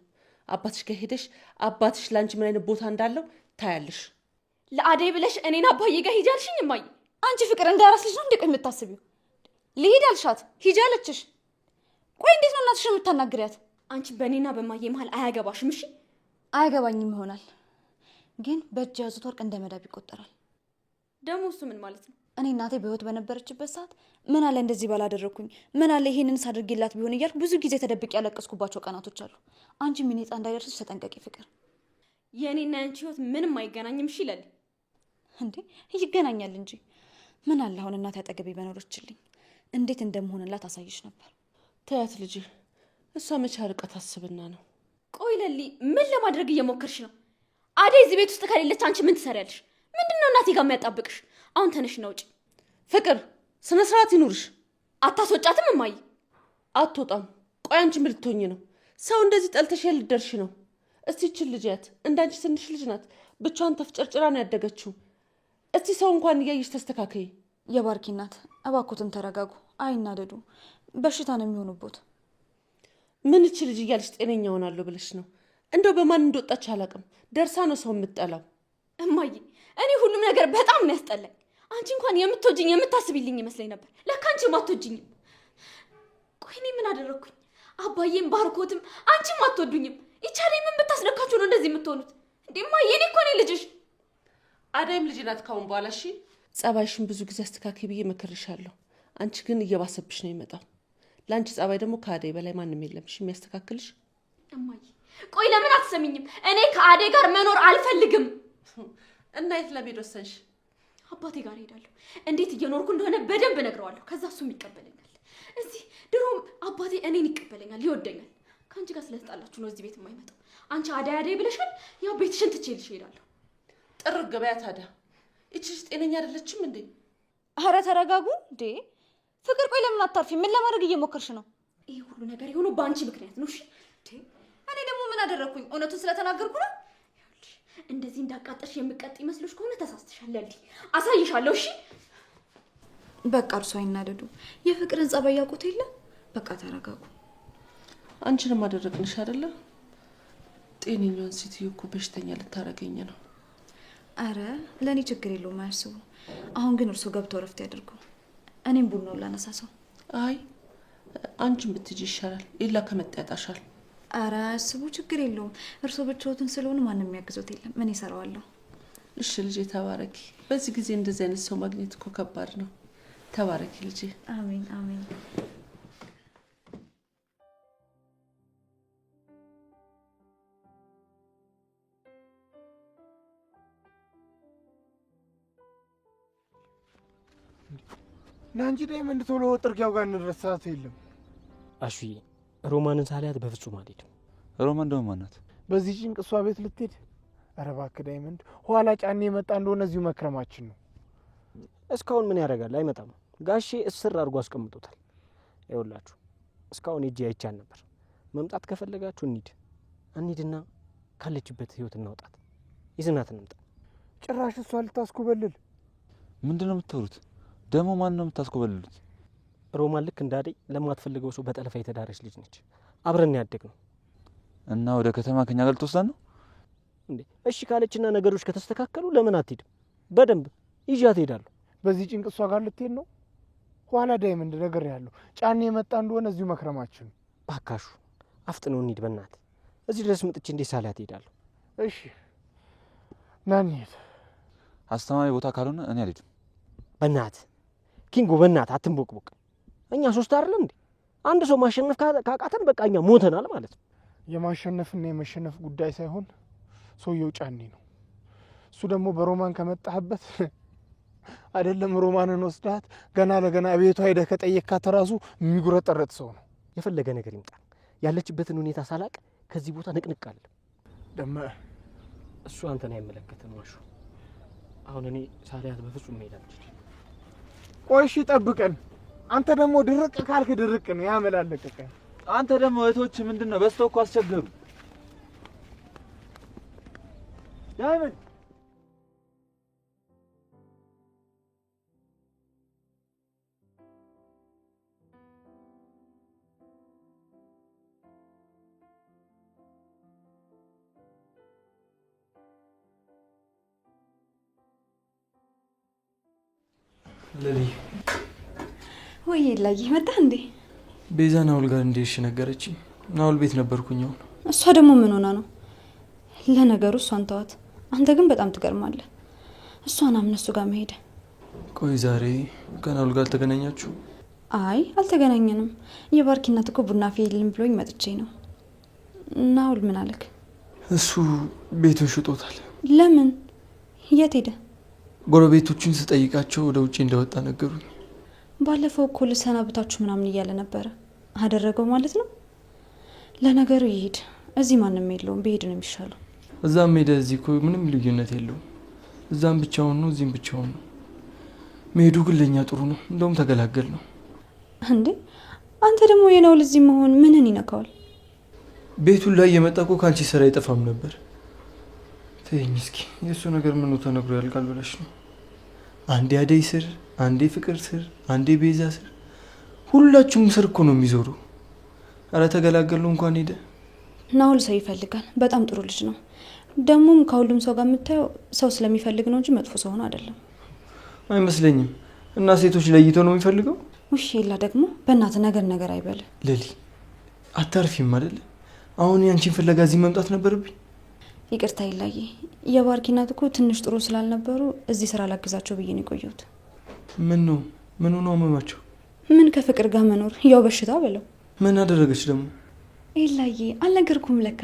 አባትሽ ጋር ሄደሽ አባትሽ ለአንቺ ምን አይነት ቦታ እንዳለው ታያለሽ። ለአደይ ብለሽ እኔን አባዬ ጋር ሂጂ አልሽኝ እማዬ? አንቺ ፍቅር እንዳራስ ልጅ ነው እንዴ ቆይ የምታስቢው? ልሂድ አልሻት ሂጂ አለችሽ። ቆይ እንዴት ነው እናትሽን የምታናግሪያት? አንቺ በእኔና በማዬ መሀል አያገባሽም። እሺ አያገባኝም ይሆናል፣ ግን በእጅ ያዙት ወርቅ እንደ መዳብ ይቆጠራል። ደግሞ እሱ ምን ማለት ነው? እኔ እናቴ በህይወት በነበረችበት ሰዓት ምን አለ እንደዚህ ባላደረግኩኝ፣ ምን አለ ይሄንን ሳድርግላት ቢሆን እያልኩ ብዙ ጊዜ ተደብቄ ያለቀስኩባቸው ቀናቶች አሉ። አንቺ ምን ዕጣ እንዳይደርስሽ ተጠንቀቂ ፍቅር። የእኔና ያንቺ ህይወት ምንም አይገናኝም። እሺ ይላል እንዴ? ይገናኛል እንጂ። ምን አለ አሁን እናቴ አጠገቤ በኖረችልኝ፣ እንዴት እንደምሆንላት አሳይሽ ነበር። ተያት ልጅ፣ እሷ መቼ ርቀት አስብና ነው። ቆይ ለሊ ምን ለማድረግ እየሞከርሽ ነው? አደይ እዚህ ቤት ውስጥ ከሌለች አንቺ ምን ትሰሪያለሽ? ምንድነው እናቴ ጋር የሚያጣብቅሽ? አሁን ተነሽ ነው ውጭ። ፍቅር ስነ ስርዓት ይኑርሽ። አታስወጫትም እማዬ? አትወጣም። ቆይ አንቺ ምን ልትሆኚ ነው? ሰው እንደዚህ ጠልተሽ ልደርሽ ነው? እስቲ ይችን ልጅ ያት፣ እንዳንቺ ትንሽ ልጅ ናት። ብቻዋን ተፍጨርጭራ ነው ያደገችው። እስቲ ሰው እንኳን እያየሽ ተስተካከይ። የባርኪ እናት እባክዎትን ተረጋጉ፣ አይናደዱ። በሽታ ነው የሚሆኑበት። ምን እች ልጅ እያለች ጤነኛ ሆናለሁ ብለሽ ነው? እንደው በማን እንደወጣች አላውቅም። ደርሳ ነው ሰው የምትጠላው። እማዬ እኔ ሁሉም ነገር በጣም ነው ያስጠላኝ። አንቺ እንኳን የምትወጂኝ የምታስቢልኝ ይመስለኝ ነበር። ለካ አንቺም አትወጂኝም። ቆይ እኔ ምን አደረግኩኝ? አባዬም ባርኮትም አንቺም አትወዱኝም። ይቻለኝ ምን ብታስነካችሁ ነው እንደዚህ የምትሆኑት? እንዴማ የኔ እኮ ነኝ ልጅሽ። አዳይም ልጅ ናት ካሁን በኋላ። እሺ ጸባይሽን ብዙ ጊዜ አስተካክይ ብዬ መክርሻለሁ። አንቺ ግን እየባሰብሽ ነው የመጣው። ለአንቺ ጸባይ ደግሞ ከአደይ በላይ ማንም የለም እሺ የሚያስተካክልሽ። እማዬ ቆይ ለምን አትሰሚኝም? እኔ ከአደይ ጋር መኖር አልፈልግም። እና የት ለመሄድ ወሰንሽ? አባቴ ጋር ሄዳለሁ። እንዴት እየኖርኩ እንደሆነ በደንብ እነግረዋለሁ። ከዛ እሱም ይቀበለኛል። እዚህ ድሮም አባቴ እኔን ይቀበለኛል፣ ይወደኛል። ከአንቺ ጋር ስለተጣላችሁ ነው እዚህ ቤት የማይመጣው። አንቺ አደይ አደይ ብለሻል። ያው ቤትሽን ትቼልሽ እሄዳለሁ። ጥርግ ገበያ ታዲያ እቺስ ጤነኛ አይደለችም እንዴ? አረ ተረጋጉ እንዴ! ፍቅር ቆይ ለምን አታርፊ? ምን ለማድረግ እየሞከርሽ ነው? ይሄ ሁሉ ነገር የሆነው በአንቺ ምክንያት ነው። እሺ እኔ ደግሞ ምን አደረግኩኝ? እውነቱን ስለተናገርኩ ነው። እንደዚህ እንዳቃጠሽ የምቀጥ ይመስልሽ ከሆነ ተሳስተሻል። ለሊ አሳይሻለሁ። እሺ በቃ እርሷ አይናደዱ። የፍቅርን ጸባይ ያውቁት የለ። በቃ ተረጋጉ። አንቺንም አደረግንሽ አይደለ? ጤነኛውን ሴትዮ እኮ በሽተኛ ልታረገኝ ነው። አረ ለእኔ ችግር የለውም አያስቡ። አሁን ግን እርሶ ገብተው ረፍት ያደርጉ። እኔም ቡናውን ላነሳሳው። አይ አንቺን ብትጂ ይሻላል። ሌላ ከመጣ ያጣሻል። አረ አያስቡ፣ ችግር የለውም። እርሶ ብቻዎትን ስለሆኑ ማንም የሚያግዞት የለም። ምን ይሰራዋለሁ። እሺ ልጄ ተባረኪ። በዚህ ጊዜ እንደዚህ አይነት ሰው ማግኘት እኮ ከባድ ነው። ተባረኪ ልጄ። አሜን አሜን። ናንጂ ዳይመንድ ቶሎ ጥርጊያው ጋር እንድረሳት የለም። አሹዬ ሮማንን ሳሊያት በፍጹም አልሄድም። ሮማን ደግሞ ማናት? በዚህ ጭንቅ እሷ ቤት ልትሄድ? ኧረ እባክህ ዳይመንድ፣ ኋላ ጫኔ የመጣ እንደሆነ እዚሁ መክረማችን ነው። እስካሁን ምን ያደርጋል? አይመጣም። ጋሼ እስር አድርጎ አስቀምጦታል። ይኸውላችሁ እስካሁን ሄጄ አይቻል ነበር። መምጣት ከፈለጋችሁ እንሂድና ካለችበት ህይወት እናውጣት። ይዝናት እንምጣ። ጭራሽ እሷ ልታስኮበልል? ምንድን ነው የምታወሩት? ደግሞ ማን ነው የምታስኮበልሉት? ሮማን ልክ እንዳደይ ለማትፈልገው ሰው በጠለፋ የተዳረች ልጅ ነች። አብረን ያደግ ነው እና ወደ ከተማ ከኛ ጋር ልትወስዳን ነው እንዴ? እሺ ካለችና ነገሮች ከተስተካከሉ ለምን አትሄድም? በደንብ ይዣት ሄዳለሁ። በዚህ ጭንቅ እሷ ጋር ልትሄድ ነው? ኋላ ዳይመንድ ነገር ያለው ጫኔ የመጣ እንደሆነ እዚሁ መክረማችን። ባካሹ አፍጥነው እንሂድ በእናትህ። እዚህ ድረስ መጥቼ እንዴት ሳላት ሄዳለሁ? እሺ ና እንሂድ። አስተማሪ ቦታ ካልሆነ እኔ አልሄድም። በእናትህ ኪንጎ፣ በእናትህ አትንቦቅቦቅ። እኛ ሶስት አይደለም እንዴ? አንድ ሰው ማሸነፍ ካቃተን በቃ እኛ ሞተናል ማለት ነው። የማሸነፍና የመሸነፍ ጉዳይ ሳይሆን ሰውየው ጫኔ ነው። እሱ ደግሞ በሮማን ከመጣህበት አይደለም ሮማንን ወስዳት ገና ለገና ቤቷ ሄደህ ከጠየካት ራሱ የሚጉረጠረጥ ሰው ነው። የፈለገ ነገር ይምጣ፣ ያለችበትን ሁኔታ ሳላቅ ከዚህ ቦታ ንቅንቅ አለ። ደመ እሱ አንተን አይመለከትም ማሹ። አሁን እኔ ሳሊያት በፍጹም መሄድ አልችልም። ቆይ እሺ ጠብቀን። አንተ ደግሞ ድርቅ ካልክ ድርቅ ነው ያመላለቀቀን። አንተ ደግሞ እህቶች ምንድነው በስተው እኮ አስቸገሩ። ዳይመንድ ለሊ ወይ ላይ መጣ እንዴ? ቤዛ ናውል ጋር እንደሽ ነገረችኝ። ናውል ቤት ነበርኩኝ። አሁን እሷ ደግሞ ምን ሆና ነው? ለነገሩ እሷን ተዋት። አንተ ግን በጣም ትገርማለህ። እሷን አምነህ እሱ ጋር መሄድ። ቆይ ዛሬ ከናውል ጋር ተገናኛችሁ? አይ አልተገናኘንም። የባርኪ እናት እኮ ቡና ፊልም ብሎኝ መጥቼ ነው። ናውል ምን አለክ? እሱ ቤቱን ሽጦታል። ለምን? የት ሄደ? ጎረቤቶቹን ስጠይቃቸው ወደ ውጪ እንደወጣ ነገሩኝ። ባለፈው እኮ ልሰናብታችሁ ምናምን እያለ ነበረ። አደረገው ማለት ነው። ለነገሩ ይሄድ፣ እዚህ ማንም የለውም። ብሄድ ነው የሚሻለው። እዛም ሄደ እዚህ እኮ ምንም ልዩነት የለውም። እዛም ብቻውን ነው፣ እዚህም ብቻውን ነው። መሄዱ ግን ለእኛ ጥሩ ነው። እንደውም ተገላገል ነው። እንዴ አንተ ደግሞ የናውል እዚህ መሆን ምንን ይነካዋል? ቤቱን ላይ የመጣ እኮ ከአንቺ ስራ አይጠፋም ነበር። ተይኝ እስኪ። የእሱ ነገር ምኑ ተነግሮ ያልቃል ብለሽ ነው? አንዴ አደይ ስር፣ አንዴ ፍቅር ስር፣ አንዴ ቤዛ ስር፣ ሁላችሁም ስር እኮ ነው የሚዞሩ። አረ ተገላገሉ እንኳን ሄደ። ናውል ሰው ይፈልጋል። በጣም ጥሩ ልጅ ነው። ደግሞም ከሁሉም ሰው ጋር የምታየው ሰው ስለሚፈልግ ነው እንጂ መጥፎ ሰው ሆኖ አይደለም። አይመስለኝም። እና ሴቶች ለይቶ ነው የሚፈልገው? ውሽ ይላ ደግሞ በእናት ነገር አይበል። ሌሊ አታርፊም አይደል? አሁን ያንቺን ፍለጋ እዚህ መምጣት ነበረብኝ። ይቅርታ ይላዬ፣ የባርኪ እናት እኮ ትንሽ ጥሩ ስላልነበሩ እዚህ ስራ ላግዛቸው ብዬ ነው የቆየሁት። ምን ነው አመማቸው? ምን ከፍቅር ጋር መኖር ያው በሽታ በለው። ምን አደረገች ደግሞ? ይላዬ አልነገርኩም ለካ።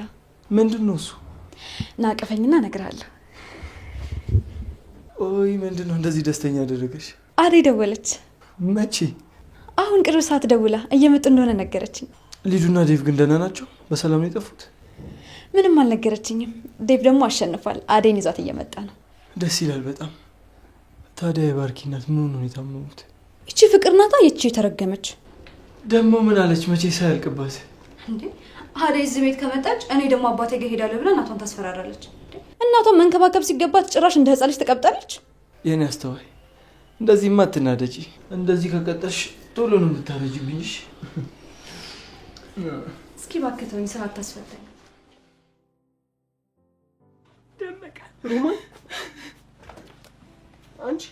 ምንድን ነው እሱ? ናቀፈኝና እነግርሃለሁ። ኦይ ምንድን ነው እንደዚህ ደስተኛ ያደረገች? አደይ ደወለች። መቼ? አሁን ቅርብ ሰዓት ደውላ እየመጡ እንደሆነ ነገረችኝ። ሊዱና ዴቭ ግን ደህና ናቸው? በሰላም ነው የጠፉት? ምንም አልነገረችኝም። ዴቭ ደግሞ አሸንፏል። አደይን ይዟት እየመጣ ነው። ደስ ይላል በጣም። ታዲያ የባርኪ እናት ምን ሆነ የታመሙት? እቺ ፍቅር ናታ የቺ የተረገመች። ደግሞ ምን አለች? መቼ ሳያልቅባት እንዴ? አደይ እዚህ ቤት ከመጣች እኔ ደግሞ አባቴ ጋር ሄዳለሁ ብላ እናቷን ታስፈራራለች። እናቷን መንከባከብ ሲገባት ጭራሽ እንደ ህፃን ልጅ ተቀብጣለች። የኔ አስተዋይ እንደዚህማ አትናደጂ። እንደዚህ ከቀጠሽ ቶሎ ነው የምታረጂብኝ። እስኪ እባክህ ተወኝ፣ ስራ አታስፈታኝ። ደመቀ ሮማን፣ አንቺ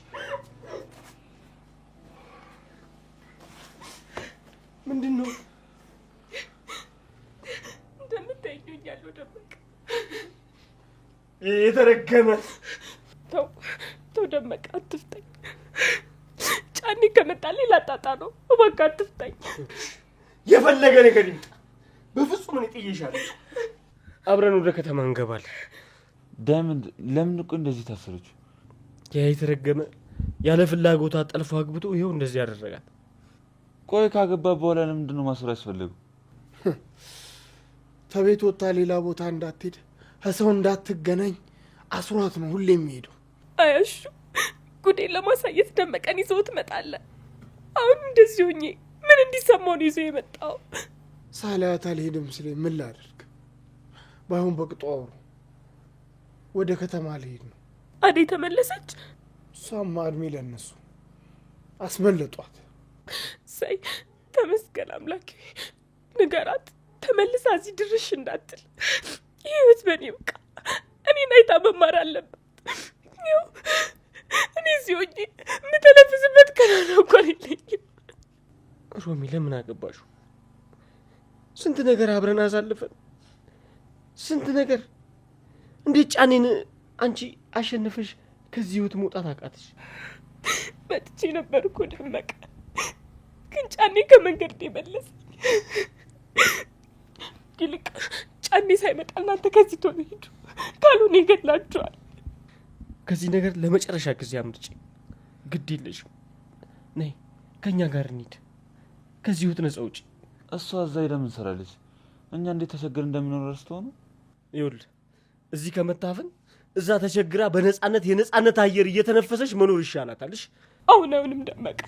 ምንድን ነው እንደምታይኝ ያለው? ደመቀ የተረገመ ተው ደመቀ፣ አትፍታኝ። ጫኔ ከመጣልኝ ላጣጣ ነው። እባክህ አትፍታኝ። የፈለገ ነገር ይምጣ፣ በፍጹም እኔ ጥዬሻለሁ። አብረን ወደ ከተማ እንገባለን። ዳይመንድ ለምን እኮ እንደዚህ ታሰረች? ያ የተረገመ ያለ ፍላጎቷ ጠልፎ አግብቶ ይኸው እንደዚህ ያደረጋት። ቆይ ካገባ በኋላ ለምንድን ነው ማሰር ያስፈለገው? ከቤት ወጥታ ሌላ ቦታ እንዳትሄድ ከሰው እንዳትገናኝ አስሯት ነው ሁሌ የሚሄደው። አያሹ ጉዴን ለማሳየት ደመቀን ይዘውት እመጣለሁ። አሁን እንደዚህ ሆኜ ምን እንዲሰማው ነው ይዞ የመጣው? ሳላያት አልሄድም ስለኝ ምን ላደርግ? ባይሆን በቅጡ አውሩ። ወደ ከተማ ልሄድ ነው። አደይ ተመለሰች? እሷማ እድሜ ለነሱ አስመለጧት። ሳይ ተመስገን አምላኬ። ንገራት ተመልሳ እዚህ ድርሽ እንዳትል። ይህ ህይወት በእኔ በቃ እኔን አይታ መማር አለባት። ያው እኔ እዚህ ሆኜ የምተነፍስበት ቀናና እንኳን የለኝም። ሮሚ ለምን አገባሹ? ስንት ነገር አብረን አሳልፈን ስንት ነገር። እንዴት ጫኔን አንቺ አሸነፈሽ ከዚህ ህይወት መውጣት አቃተሽ? መጥቼ ነበር እኮ ደመቀ፣ ግን ጫኔ ከመንገድ የመለሰኝ። ይልቅ ጫኔ ሳይመጣ እናንተ ከዚህ ቶሎ ሂዱ፣ ካልሆነ ይገድላችኋል። ከዚህ ነገር ለመጨረሻ ጊዜ አምልጪ። ግድ የለሽም። ነይ ከእኛ ጋር እንሂድ። ከዚህ ህይወት ነፃ ውጪ። እሷ እዛ ሄዳ ምን ሰራለች? እኛ እንዴት ተቸግር እንደምኖር ረስተው ነው? ይኸውልህ እዚህ ከመታፈን እዛ ተቸግራ በነፃነት የነፃነት አየር እየተነፈሰች መኖር ይሻላታልሽ። አሁንም ደመቀ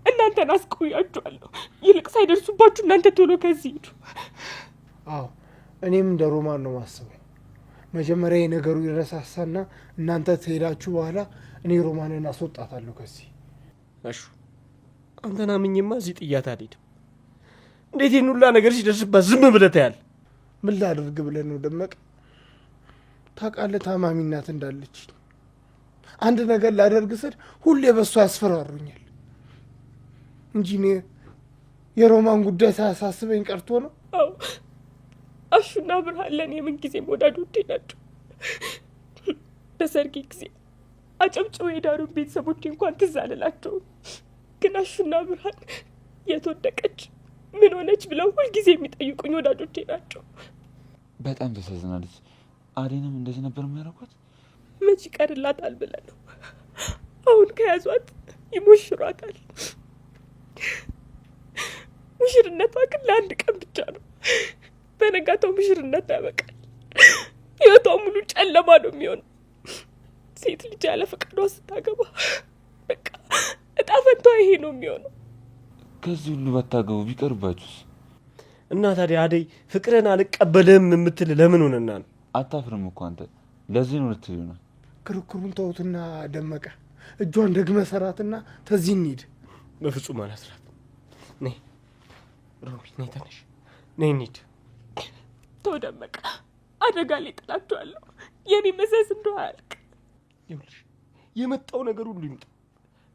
እናንተን አስቆያችኋለሁ። ይልቅ ሳይደርሱባችሁ እናንተ ቶሎ ከዚህ ሂዱ። አዎ እኔም እንደ ሮማን ነው ማስበው። መጀመሪያ የነገሩ ይረሳሳና እናንተ ትሄዳችሁ በኋላ እኔ ሮማንን አስወጣታለሁ ከዚህ። አሹ አንተን አምኜማ እዚህ ጥያት አልሄድም። እንዴት ይህን ሁላ ነገር ሲደርስባት ዝም ብለህ ታያለህ? ምን ላድርግ ብለህ ነው ደመቀ? ታውቃለህ ታማሚ እናት እንዳለች። አንድ ነገር ላደርግ ስል ሁሌ በሷ ያስፈራሩኛል እንጂ እኔ የሮማን ጉዳይ ሳያሳስበኝ ቀርቶ ነው። አዎ አሹና ብርሃን ለእኔ የምን ጊዜም ወዳጆቼ ናቸው። በሰርጌ ጊዜ አጨብጭበው የዳሩን ቤተሰቦቼ እንኳን ትዝ አልላቸውም። ግን አሹና ብርሃን የት ወደቀች ምን ሆነች ብለው ሁልጊዜ የሚጠይቁኝ ወዳጆቼ ናቸው። በጣም ተሳዝናለች። አዴንም እንደዚህ ነበር የሚያደርጓት። መች ይቀርላታል ብለህ ነው? አሁን ከያዟት ይሞሽሯታል። ሙሽርነቷ ግን ለአንድ ቀን ብቻ ነው። በነጋታው ሙሽርነት ያበቃል። ህይወቷ ሙሉ ጨለማ ነው የሚሆነው። ሴት ልጅ ያለ ፈቃዷ ስታገባ በቃ እጣ ፈንቷ ይሄ ነው የሚሆነው። ከዚህ ሁሉ ባታገቡ ቢቀርባችሁስ? እና ታዲያ አደይ ፍቅርን አልቀበልም የምትል ለምን ሆነና ነው? አታፍርም እኮ አንተ። ለዚህ ነው ልትል ይሆናል። ክርክሩን ተውትና ደመቀ፣ እጇን ደግመ ሰራትና ተዚህ እንሂድ። በፍጹም አላስራት። ነይ ሮሚ፣ ነይ ተነሽ፣ ነይ እንሂድ። ተው ደመቀ፣ አደጋ ላይ ጥላችኋለሁ። የኔ መዘዝ እንደው አያልቅ። ይኸውልሽ የመጣው ነገር ሁሉ ይምጣ፣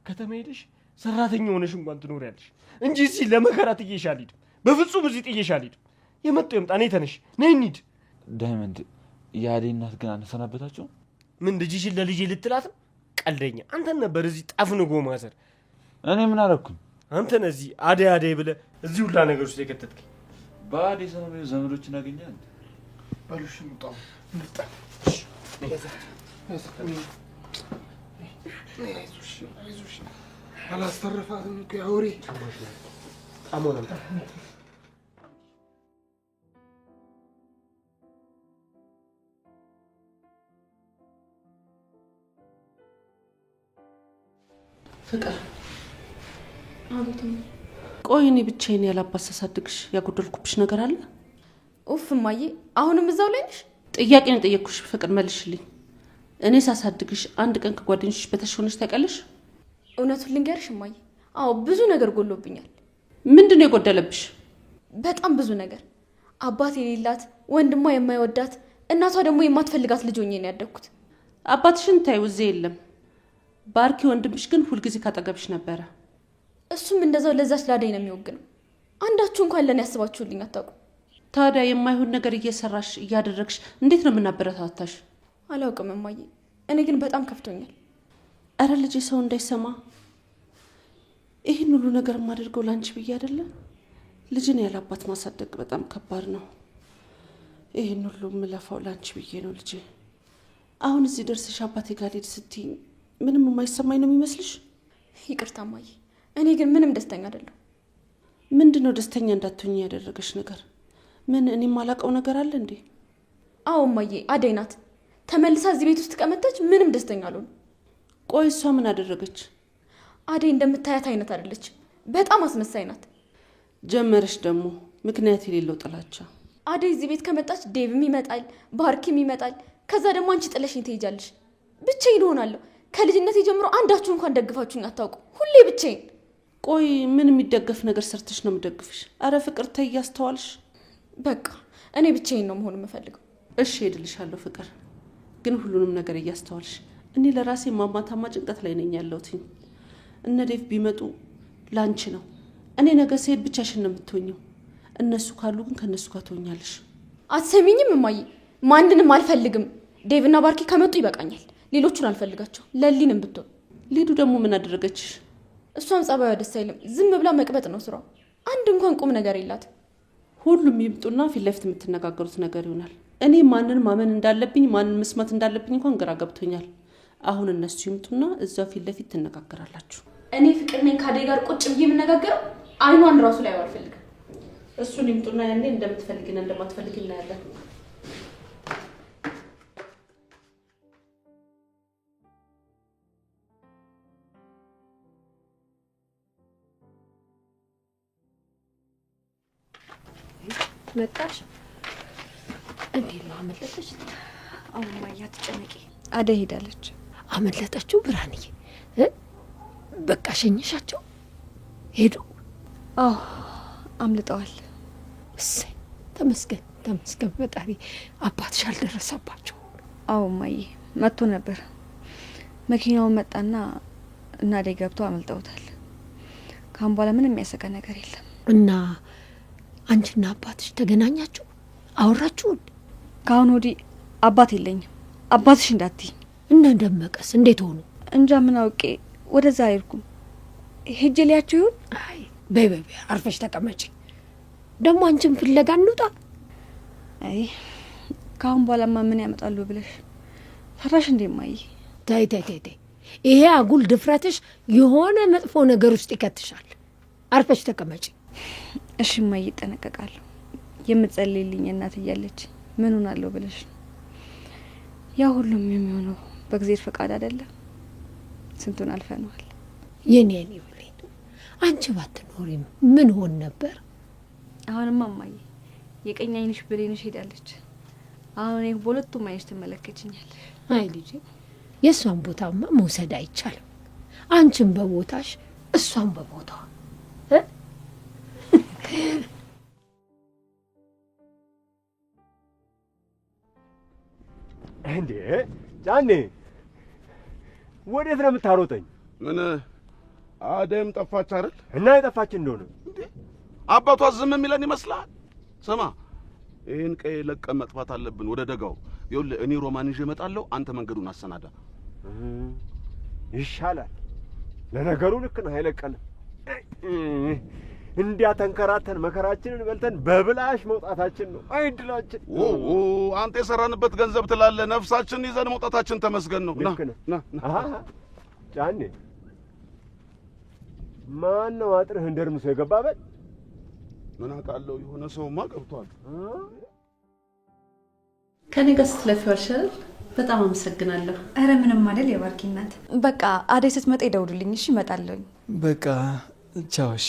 ከተማ ሄደሽ ሰራተኛ ሆነሽ እንኳን ትኖሪያለሽ እንጂ እዚህ ለመከራ ጥዬሽ አልሄድም። በፍጹም እዚህ ጥዬሽ አልሄድም። የመጣው ይምጣ። ነይ ተነሽ፣ ነይ እንሂድ። ዳይመንድ የአደይ እናት ግን አነሰናበታቸው? ምን ልጅሽን ለልጄ ልትላትም? ቀልደኛ አንተን ነበር እዚህ ጠፍንጎ ማሰር። እኔ ምን አደረኩኝ? አንተ ነህ እዚህ አደይ አደይ ብለህ እዚህ ሁላ ነገር ውስጥ የከተትከኝ። በአደይ ሰሞኑ ዘመዶችን አገኛል። በሉሽ እንውጣ እንውጣ። አይዞሽ አላስተረፋትም እኮ ያውሬ አሞና ፍቅር አቤት። ቆይ እኔ ብቻዬን ያላባት ሳሳድግሽ ያጎደልኩብሽ ነገር አለ? ኡፍ እማዬ፣ አሁንም እዛው ላይ ነሽ? ጥያቄ ነው ጠየቅኩሽ ፍቅር፣ መልሽልኝ። እኔ ሳሳድግሽ አንድ ቀን ከጓደኞችሽ በታች ሆነሽ ታውቂያለሽ? እውነቱን ልንገርሽ እማዬ፣ አዎ ብዙ ነገር ጎሎብኛል። ምንድን ነው የጎደለብሽ? በጣም ብዙ ነገር። አባት የሌላት፣ ወንድሟ የማይወዳት፣ እናቷ ደግሞ የማትፈልጋት ልጅ ሆኜ ነው ያደግኩት። አባትሽን ታዩ እዚህ የለም። ባርኪ ወንድምሽ ግን ሁልጊዜ ካጠገብሽ ነበረ። እሱም እንደዛው ለዛች ላደይ ነው የሚወግነው። አንዳችሁ እንኳን ለኔ ያስባችሁልኝ አታውቁ። ታዲያ የማይሆን ነገር እየሰራሽ እያደረግሽ እንዴት ነው የምናበረታታሽ? አላውቅም እማዬ፣ እኔ ግን በጣም ከፍቶኛል። አረ ልጄ ሰው እንዳይሰማ ይህን ሁሉ ነገር የማደርገው ላንቺ ብዬ አይደለም። ልጅን ያላባት ማሳደግ በጣም ከባድ ነው። ይህን ሁሉ የምለፋው ላንቺ ብዬ ነው ልጄ። አሁን እዚህ ደርስሽ አባቴ ጋር ልሄድ ስትይኝ ምንም የማይሰማኝ ነው የሚመስልሽ? ይቅርታ እማዬ፣ እኔ ግን ምንም ደስተኛ አይደለሁ። ምንድን ነው ደስተኛ እንዳትሆኝ ያደረገሽ ነገር? ምን እኔ የማላውቀው ነገር አለ እንዴ? አዎ እማዬ፣ አደይ ናት ተመልሳ እዚህ ቤት ውስጥ ከመጣች ምንም ደስተኛ አልሆንም። ቆይ እሷ ምን አደረገች? አደይ እንደምታያት አይነት አይደለች። በጣም አስመሳይ ናት። ጀመረሽ ደግሞ ምክንያት የሌለው ጥላቻ። አደይ እዚህ ቤት ከመጣች ዴቭም ይመጣል፣ ባርኪም ይመጣል። ከዛ ደግሞ አንቺ ጥለሽኝ ትሄጃለሽ። ብቻዬን እሆናለሁ። ከልጅነቴ ጀምሮ አንዳችሁ እንኳን ደግፋችሁኝ አታውቁ። ሁሌ ብቻዬን። ቆይ ምን የሚደገፍ ነገር ሰርተሽ ነው የምደግፍሽ? አረ ፍቅር ተይ፣ እያስተዋልሽ። በቃ እኔ ብቻዬን ነው መሆን የምፈልገው። እሺ ሄድልሻለሁ ፍቅር፣ ግን ሁሉንም ነገር እያስተዋልሽ። እኔ ለራሴ ማማታማ ጭንቀት ላይ ነኝ ያለሁት። እነ ዴቭ ቢመጡ ላንቺ ነው። እኔ ነገ ስሄድ ብቻሽን ነው የምትሆኝው። እነሱ ካሉ ግን ከነሱ ጋር ትሆኛለሽ። አትሰሚኝም እማዬ? ማንንም አልፈልግም። ዴቭና ባርኪ ከመጡ ይበቃኛል። ሌሎቹን አልፈልጋቸው። ለሊንም ብትሆን። ሊዱ ደግሞ ምን አደረገችሽ? እሷም ጸባዩ ደስ አይልም። ዝም ብላ መቅበጥ ነው ስራው። አንድ እንኳን ቁም ነገር የላትም። ሁሉም ይምጡና ፊት ለፊት የምትነጋገሩት ነገር ይሆናል። እኔ ማንን ማመን እንዳለብኝ ማንን መስማት እንዳለብኝ እንኳን ግራ ገብቶኛል። አሁን እነሱ ይምጡና እዛው ፊት ለፊት ትነጋገራላችሁ። እኔ ፍቅር ነኝ ከአደይ ጋር ቁጭ ብዬ የምነጋገረው አይኗን ራሱ ላይ አልፈልግም። እሱን ይምጡና ያኔ እንደምትፈልጊና እንደማትፈልጊ እናያለን። መጣሽ? እንዴት ነው አመለጠች? አሁን ማያ ተጨነቂ። አደይ ሄዳለች። አመለጠችው? ብርሃንዬ በቃ ሸኘሻቸው? ሄዱ? አዎ አምልጠዋል። እሰይ ተመስገን ተመስገን ፈጣሪ። አባትሽ አልደረሰባቸው? አዎ ማዬ መጥቶ ነበር። መኪናውን መጣና እና አደይ ገብቶ አመልጠውታል። ካሁን በኋላ ምንም የሚያሰጋ ነገር የለም። እና አንቺና አባትሽ ተገናኛችሁ? አወራችሁን? ካሁን ወዲህ አባት የለኝም። አባትሽ እንዳትይ። እና ደመቀስ እንዴት ሆኑ? እንጃ ምን አውቄ ወደዛ አይርኩም። ሄጄ ሊያችሁ ይሁን? አይ በይ በይ አርፈሽ ተቀመጪ። ደግሞ አንቺን ፍለጋ እንውጣ? አይ ካሁን በኋላማ ምን ያመጣሉ ብለሽ ፈራሽ እንዴ ማይ? ተይ ተይ ተይ፣ ይሄ አጉል ድፍረትሽ የሆነ መጥፎ ነገር ውስጥ ይከትሻል። አርፈሽ ተቀመጪ። እሺ ማይ፣ እጠነቀቃለሁ። የምትጸልይልኝ እናት እያለች ምን ሆናለሁ ብለሽ ነው? ያ ሁሉም የሚሆነው በእግዚአብሔር ፈቃድ አይደለም? ስንቱን አልፈነዋል። የኔ ብሌን፣ አንቺ ባትኖሪም ምን ሆን ነበር? አሁንማ ማይ የቀኝ አይንሽ ብሌንሽ ሄዳለች። አሁን እኔ በሁለቱም አይንሽ ትመለከችኛለሽ። አይ ልጄ፣ የእሷን ቦታማ መውሰድ አይቻልም። አንቺም በቦታሽ እሷን በቦታዋ እንዴ ጫኔ፣ ወዴት ነው የምታሮጠኝ? ምን አደይም ጠፋች አይደል? እና የጠፋች እንደሆነ አባቷ ዝም የሚለን ይመስላል? ስማ ይህን ቀይ ለቀን መጥፋት አለብን ወደ ደጋው። ይኸውልህ እኔ ሮማን ይዤ እመጣለሁ፣ አንተ መንገዱን አሰናዳ። ይሻላል። ለነገሩ ልክ ነው። አይለቀንም። እንዲያ ተንከራተን መከራችንን በልተን በብላሽ መውጣታችን ነው አይድላችን። አንተ የሰራንበት ገንዘብ ትላለህ፣ ነፍሳችንን ይዘን መውጣታችን ተመስገን ነው። ና ጫኔ ማን ነው አጥርህን ደርምሶ የገባበት? ምን አውቃለሁ፣ የሆነ ሰውማ ገብቷል። ከኔ ጋር ስትለፊ ዋልሻል። በጣም አመሰግናለሁ። አረ ምንም አይደል የባርኪ እናት። በቃ አደይ ስትመጣ ይደውልልኝ እሺ? እመጣለሁ። በቃ ቻው። እሺ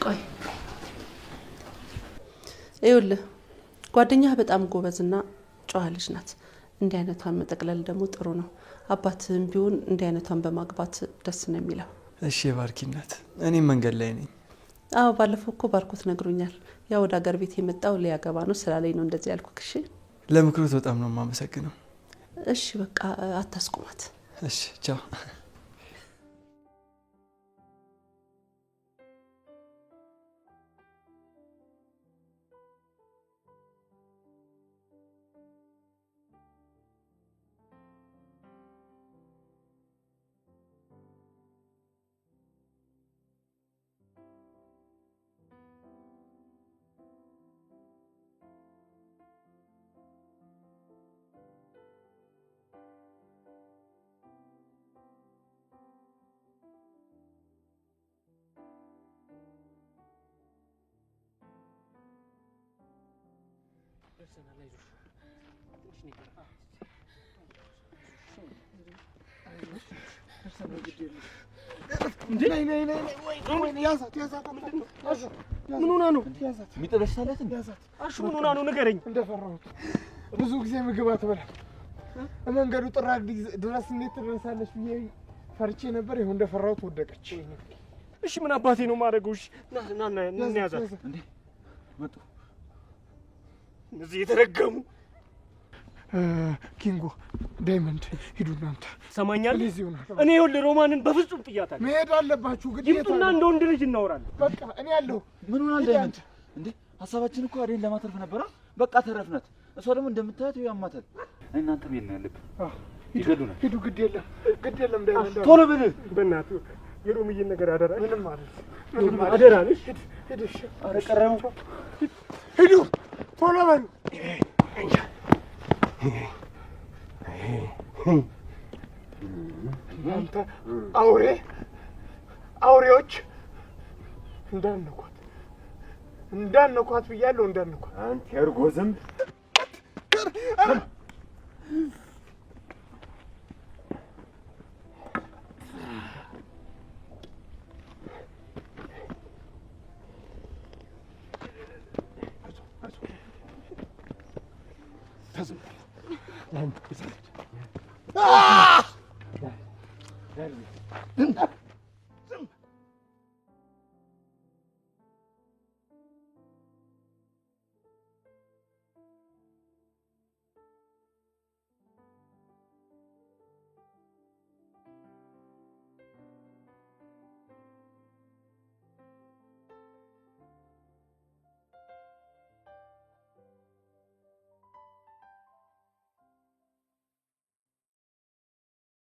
ቆይ ይኸውልህ ጓደኛህ በጣም ጎበዝና ጨዋ ልጅ ናት። እንዲህ አይነቷን መጠቅለል ደግሞ ጥሩ ነው። አባትህም ቢሆን እንዲህ አይነቷን በማግባት ደስ ነው የሚለው። እሺ የባርኪ እናት፣ እኔም መንገድ ላይ ነኝ። አዎ ባለፈው እኮ ባርኮት ነግሮኛል። ያው ወደ ሀገር ቤት የመጣው ሊያገባ ነው ስላለኝ ነው እንደዚህ ያልኩህ። እሺ ለምክሮት በጣም ነው የማመሰግነው። እሺ በቃ አታስቁማት። እሺ ቻው። ምን ሆና ነው? የሚጠበሳለት አሹ ምን ሆና ነው? ንገረኝ። እንደፈራሁት ብዙ ጊዜ ምግብ አትበላም። መንገዱ ጥራግ ድረስ እንዴት ትደርሳለች ብዬ ፈርቼ ነበር። ይሁን እንደፈራሁት ወደቀች። እሺ ምን አባቴ ነው ማድረገው? እሺ ና ያዛት እንዴ መጡ እዚህ የተረገሙ ኪንጎ ዳይመንድ ሂዱ እናንተ። ትሰማኛለህ? እኔ ይኸውልህ ሮማንን በፍጹም ጥያታለሁ። መሄድ አለባችሁ ግዴታ። ይምጡና እንደ ወንድ ልጅ እናወራለን። በቃ እኔ ያለሁ። ምን ሆናል ዳይመንድ? እንዴ ሀሳባችን እኮ አደይን ለማተረፍ ነበራ። በቃ ተረፍናት። እሷ ደግሞ እንደምታያት ያማታል። እናንተ ቤት ነው ያለብን። ይገሉናል። ሂዱ ግድ የለም ዳይመንድ ቶሎ ብል በእናትህ የሮምዬን ነገር አደራ። ምንም ማለት አደራ ነሽ። ሂድ እሺ። ኧረ ቀረሙ። ሂዱ ቶሎ በሉ። እናንተ አውሬዎች እንዳነኳት ብያለሁ። እንዳነኳት አንተ እርጎ ዝንብ። Ah!